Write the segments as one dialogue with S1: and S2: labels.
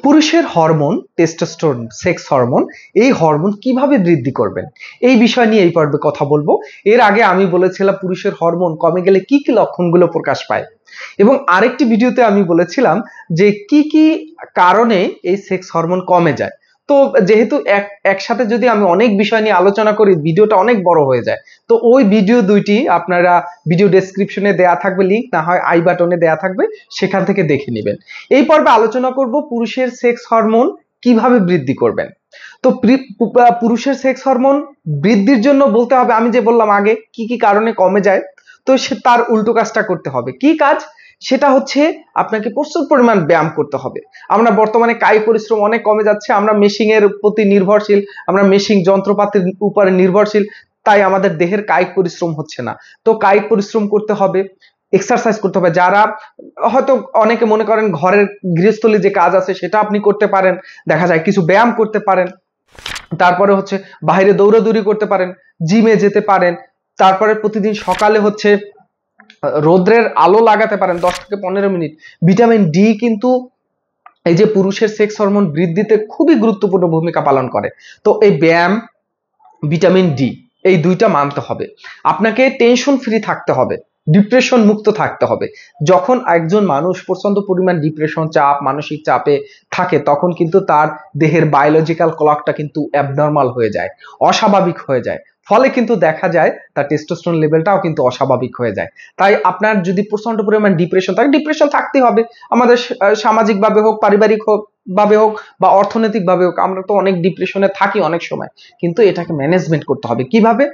S1: পুরুষের hormone testosterone, sex hormone, এই hormone কিভাবে বৃদ্ধি করবেন এই বিষয় নিয়ে এই পর্বে কথা বলবো। এর আগে আমি বলেছিলাম পুরুষের হরমোন কমে গেলে কি কি লক্ষণগুলো প্রকাশ পায়, এবং আরেকটি ভিডিওতে আমি বলেছিলাম যে কি কি কারণে এই সেক্স হরমোন কমে যায়। তো যেহেতু একসাথে যদি আমি অনেক বিষয় নিয়ে আলোচনা করি ভিডিওটা অনেক বড় হয়ে যায়, তো ওই ভিডিও দুইটি আপনারা ভিডিও ডেসক্রিপশনে দেয়া থাকবে, লিংক না হয় আই বাটনে দেয়া থাকবে, সেখান থেকে দেখে নেবেন। এই পর্বে আলোচনা করব পুরুষের সেক্স হরমোন কিভাবে বৃদ্ধি করবেন। তো পুরুষের সেক্স হরমোন বৃদ্ধির জন্য বলতে হবে, আমি যে বললাম আগে কি কি কারণে কমে যায়, তো সে তার উল্টো কাজটা করতে হবে। কি কাজ? সেটা হচ্ছে আপনাকে প্রচুর পরিমাণ ব্যায়াম করতে হবে। আমরা বর্তমানে কায়িক পরিশ্রম অনেক কমে যাচ্ছে, আমরা মেশিং এর প্রতি নির্ভরশীল, আমরা মেশিং যন্ত্রপাতির উপরে নির্ভরশীল, তাই আমাদের দেহের কায়িক পরিশ্রম হচ্ছে না। তো কায়িক পরিশ্রম করতে হবে, এক্সারসাইজ করতে হবে। যারা হয়তো অনেকে মনে করেন ঘরের গৃহস্থলী যে কাজ আছে সেটা আপনি করতে পারেন, দেখা যায় কিছু ব্যায়াম করতে পারেন, তারপরে হচ্ছে বাইরে দৌড়াদৌড়ি করতে পারেন, জিমে যেতে পারেন, তারপরে প্রতিদিন সকালে হচ্ছে রোদ্রের আলো লাগাতে পারেন 10 থেকে 15 মিনিট। ভিটামিন ডি কিন্তু এই যে পুরুষের সেক্স হরমোন বৃদ্ধিতে খুবই গুরুত্বপূর্ণ ভূমিকা পালন করে। তো এই ব্যায়াম, ভিটামিন ডি, এই দুইটা মানতে হবে। আপনাকে টেনশন ফ্রি থাকতে হবে, ডিপ্রেশন মুক্ত থাকতে হবে। যখন একজন মানুষ প্রচন্ড পরিমাণ ডিপ্রেশন, চাপ, মানসিক চাপে থাকে, তখন কিন্তু তার দেহের বায়োলজিক্যাল ক্লকটা কিন্তু অ্যাবনর্মাল হয়ে যায়, অস্বাভাবিক হয়ে যায়। ফলে কিন্তু দেখা যায় তার টেস্টোস্টেরন লেভেলটাও কিন্তু অস্বাভাবিক হয়ে যায়। তাই আপনার যদি প্রচন্ড পরিমাণ ডিপ্রেশন থাকে, ডিপ্রেশন থাকতেই হবে। আমাদের সামাজিকভাবে হোক, পারিবারিক হোক ভাবে হোক বা অর্থনৈতিক ভাবে হোক, আমরা তো অনেক ডিপ্রেশনে থাকি অনেক সময়, কিন্তু এটাকে ম্যানেজমেন্ট করতে হবে। কিভাবে?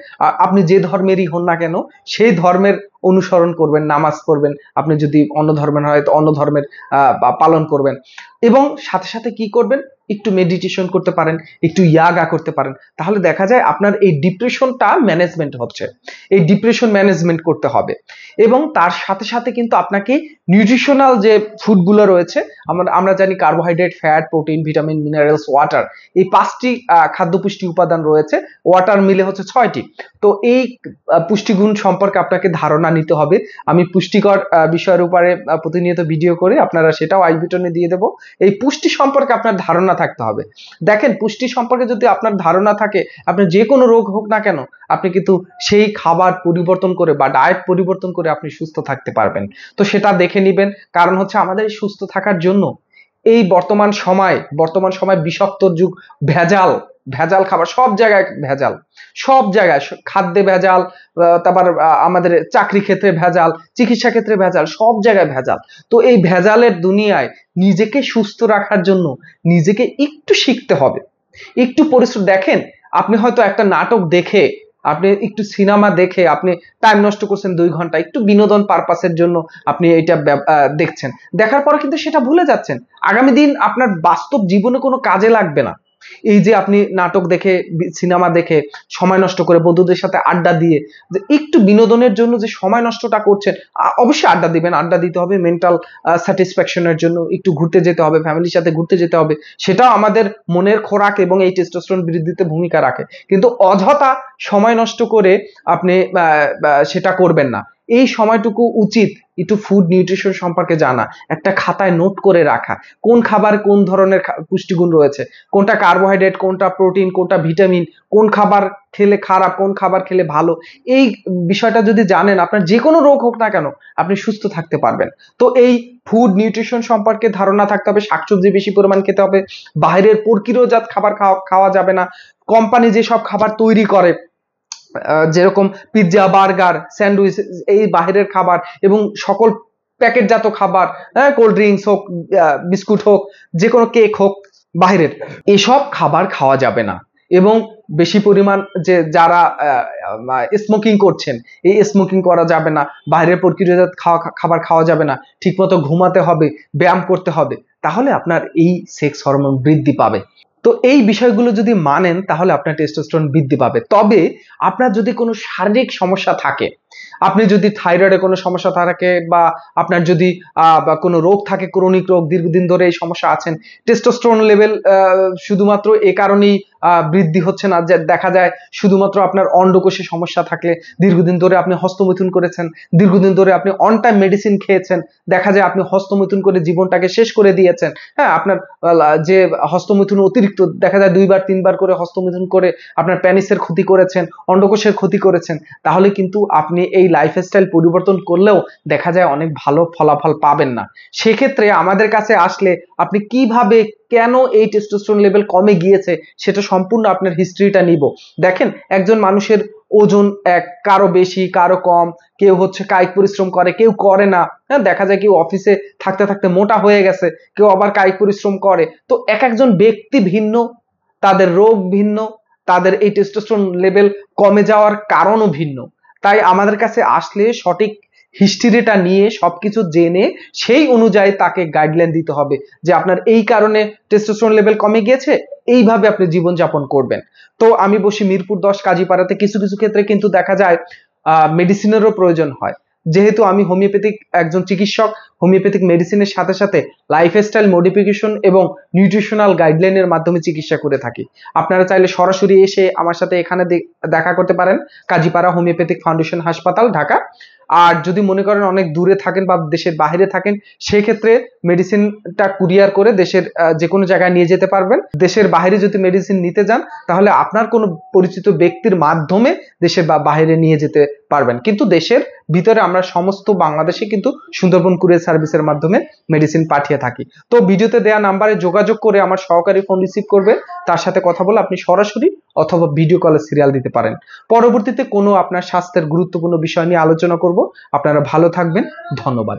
S1: আপনি যে ধর্মেরই হন না কেন সেই ধর্মের অনুসরণ করবেন, নামাজ পড়বেন। আপনি যদি অন্য ধর্মের হয় তো অন্য ধর্মের পালন করবেন, এবং সাথে সাথে কি করবেন, একটু মেডিটেশন করতে পারেন, একটু ইয়াগা করতে পারেন। তাহলে দেখা যায় আপনার এই ডিপ্রেশনটা ম্যানেজমেন্ট হচ্ছে। এই ডিপ্রেশন ম্যানেজমেন্ট করতে হবে, এবং তার সাথে সাথে কিন্তু আপনাকে নিউট্রিশনাল যে ফুডগুলো রয়েছে, আমরা জানি carbohydrate, fat, protein, vitamin, minerals, water, এই 5টি খাদ্য পুষ্টি উপাদান রয়েছে। ওয়াটার মিলে হচ্ছে 6টি। তো এই পুষ্টিগুণ সম্পর্কে আপনাকে ধারণা নিতে হবে। আমি পুষ্টিকর বিষয়ের উপরে প্রতিনিয়ত ভিডিও করে আপনারা সেটাও আই বাটনে দিয়ে দেবো। এই পুষ্টি সম্পর্কে আপনার ধারণা থাকতে হবে। দেখেন, পুষ্টি সম্পর্কে যদি আপনার ধারণা থাকে, আপনার যে কোনো রোগ হোক না কেন, আপনি কিন্তু সেই খাবার পরিবর্তন করে বা ডায়েট পরিবর্তন করে আপনি সুস্থ থাকতে পারবেন। তো সেটা দেখে নেবেন। কারণ হচ্ছে আমাদের সুস্থ থাকার জন্য এই বর্তমান সময় বিষাক্ত যুগ, ভেজাল ভেজাল খাবার, সব জায়গায় ভেজাল, সব জায়গায় খাদ্যে ভেজাল, তারপর আমাদের চাকরি ক্ষেত্রে ভেজাল, চিকিৎসা ক্ষেত্রে ভেজাল, সব জায়গায় ভেজাল। তো এই ভেজালের দুনিয়ায় নিজেকে সুস্থ রাখার জন্য নিজেকে একটু শিখতে হবে, একটু পরিশ্রম। দেখেন, আপনি হয়তো একটা নাটক দেখে, আপনি একটু সিনেমা দেখে আপনি টাইম নষ্ট করছেন 2 ঘন্টা, একটু বিনোদন পারপাসের জন্য আপনি এটা দেখছেন, দেখার পরে কিন্তু সেটা ভুলে যাচ্ছেন। আগামী দিন আপনার বাস্তব জীবনে কোনো কাজে লাগবে না। এই যে আপনি নাটক দেখে, সিনেমা দেখে সময় নষ্ট করে, বন্ধুদের সাথে আড্ডা দিয়ে যে একটু বিনোদনের জন্য যে সময় নষ্টটা করছেন, অবশ্যই আড্ডা দিবেন, আড্ডা দিতে হবে মেন্টাল স্যাটিসফ্যাকশনের জন্য, একটু ঘুরতে যেতে হবে, ফ্যামিলির সাথে ঘুরতে যেতে হবে, সেটাও আমাদের মনের খোরাক এবং এই টেস্টোস্টেরন বৃদ্ধিতে ভূমিকা রাখে। কিন্তু অযথা সময় নষ্ট করে আপনি সেটা করবেন না। এই সময়টুকু উচিত একটু ফুড নিউট্রিশন সম্পর্কে জানা, একটা খাতায় নোট করে রাখা, কোন খাবার কোন ধরনের পুষ্টিগুণ রয়েছে, কোনটা কার্বোহাইড্রেট, কোনটা প্রোটিন, কোনটা ভিটামিন, কোন খাবার খেলে খারাপ, কোন খাবার খেলে ভালো। এই বিষয়টা যদি জানেন, আপনার যে কোনো রোগ হোক না কেন আপনি সুস্থ থাকতে পারবেন। তো এই ফুড নিউট্রিশন সম্পর্কে ধারণা থাকতে হবে, শাকসবজি বেশি পরিমাণ খেতে হবে, বাইরের প্রক্রিয়াজাত খাবার খাওয়া যাবে না। কোম্পানি যেসব খাবার তৈরি করে, যেরকম পিৎজা, বার্গার, স্যান্ডউইচ, এই বাইরের খাবার এবং সকল প্যাকেটজাত খাবার, কোল্ড ড্রিঙ্কস হোক, বিস্কুট হোক, যে কোনো কেক হোক, বাইরের এসব খাবার খাওয়া যাবে না। এবং বেশি পরিমাণ যে যারা স্মোকিং করছেন, এই স্মোকিং করা যাবে না, বাইরের প্রক্রিয়াজাত খাবার খাওয়া যাবে না, ঠিকমতো ঘুমাতে হবে, ব্যায়াম করতে হবে, তাহলে আপনার এই সেক্স হরমোন বৃদ্ধি পাবে। তো এই বিষয়গুলো যদি মানেন তাহলে আপনার টেস্টোস্টেরন বৃদ্ধি পাবে। তবে আপনার যদি কোনো শারীরিক সমস্যা থাকে, আপনি যদি থাইরয়েডে কোনো সমস্যা থাকে বা আপনার যদি বা কোনো রোগ থাকে, ক্রনিক রোগ, দীর্ঘদিন ধরে এই সমস্যা আছেন, টেস্টোস্টেরন লেভেল শুধুমাত্র এ কারণেই বৃদ্ধি হচ্ছে না যে দেখা যায় শুধুমাত্র আপনার অন্ডকোষে সমস্যা থাকলে, দীর্ঘদিন ধরে আপনি হস্তমৈথুন করেছেন, দীর্ঘদিন ধরে আপনি অন টাইম মেডিসিন খেয়েছেন, দেখা যায় আপনি হস্তমৈথুন করে জীবনটাকে শেষ করে দিয়েছেন। হ্যাঁ, আপনার যে হস্তমৈথুন অতিরিক্ত দেখা যায় 2 বার 3 বার করে হস্তমৈথুন করে আপনার প্যানিসের ক্ষতি করেছেন, অন্ডকোষের ক্ষতি করেছেন, তাহলে কিন্তু আপনি এই লাইফস্টাইল পরিবর্তন করলেও দেখা যায় অনেক ভালো ফলাফল পাবেন না। সেক্ষেত্রে আমাদের কাছে আসলে আপনি কিভাবে, কেন এই টেস্টোস্টেরন লেভেল কমে গিয়েছে সেটা সম্পূর্ণ আপনার হিস্ট্রিটা নিব। দেখেন, একজন মানুষের ওজন কারো বেশি কারো কম, কেউ হচ্ছে কায়িক পরিশ্রম করে, কেউ করে না। হ্যাঁ, দেখা যায় কেউ অফিসে থাকতে থাকতে মোটা হয়ে গেছে, কেউ আবার কায়িক পরিশ্রম করে। তো এক একজন ব্যক্তি ভিন্ন, তাদের রোগ ভিন্ন, তাদের এই টেস্টোস্টেরন লেভেল কমে যাওয়ার কারণও ভিন্ন। তাই আমাদের কাছে আসলে সঠিক হিস্ট্রিটা নিয়ে সবকিছু জেনে সেই অনুযায়ী তাকে গাইডলাইন দিতে হবে যে আপনার এই কারণে টেস্টোস্টেরন লেভেল কমে গিয়েছে, এইভাবে আপনি জীবনযাপন করবেন। তো আমি বসি মিরপুর 10 কাজীপাড়াতে। কিছু কিছু ক্ষেত্রে কিন্তু দেখা যায় মেডিসিনেরও প্রয়োজন হয়। যেহেতু আমি হোমিওপ্যাথিক একজন চিকিৎসক, হোমিওপ্যাথিক মেডিসিনের সাথে সাথে লাইফস্টাইল মডিফিকেশন এবং নিউট্রিশনাল গাইডলাইনের মাধ্যমে চিকিৎসা করে থাকি। আপনারা চাইলে সরাসরি এসে আমার সাথে এখানে দেখা করতে পারেন, কাজীপাড়া হোমিওপ্যাথিক ফাউন্ডেশন হাসপাতাল, ঢাকা। আর যদি মনে করেন অনেক দূরে থাকেন বা দেশের বাইরে থাকেন, সেক্ষেত্রে মেডিসিনটা কুরিয়ার করে দেশের যে কোনো জায়গায় নিয়ে যেতে পারবেন। দেশের বাইরে যদি মেডিসিন নিতে যান, তাহলে আপনার কোনো পরিচিত ব্যক্তির মাধ্যমে দেশের বাইরে নিয়ে যেতে পারবেন। কিন্তু দেশের ভিতরে আমরা সমস্ত বাংলাদেশে কিন্তু সুন্দরবন কুরিয়ার সার্ভিসের মাধ্যমে মেডিসিন পাঠিয়ে থাকি। তো ভিডিওতে দেওয়া নাম্বারে যোগাযোগ করে আমার সহকারী ফোন রিসিভ করবে, তার সাথে কথা বলে আপনি সরাসরি অথবা ভিডিও কলে সিরিয়াল দিতে পারেন। পরবর্তীতে কোনো আপনার স্বাস্থ্যের গুরুত্বপূর্ণ বিষয় নিয়ে আলোচনা করব। আপনারা ভালো থাকবেন, ধন্যবাদ।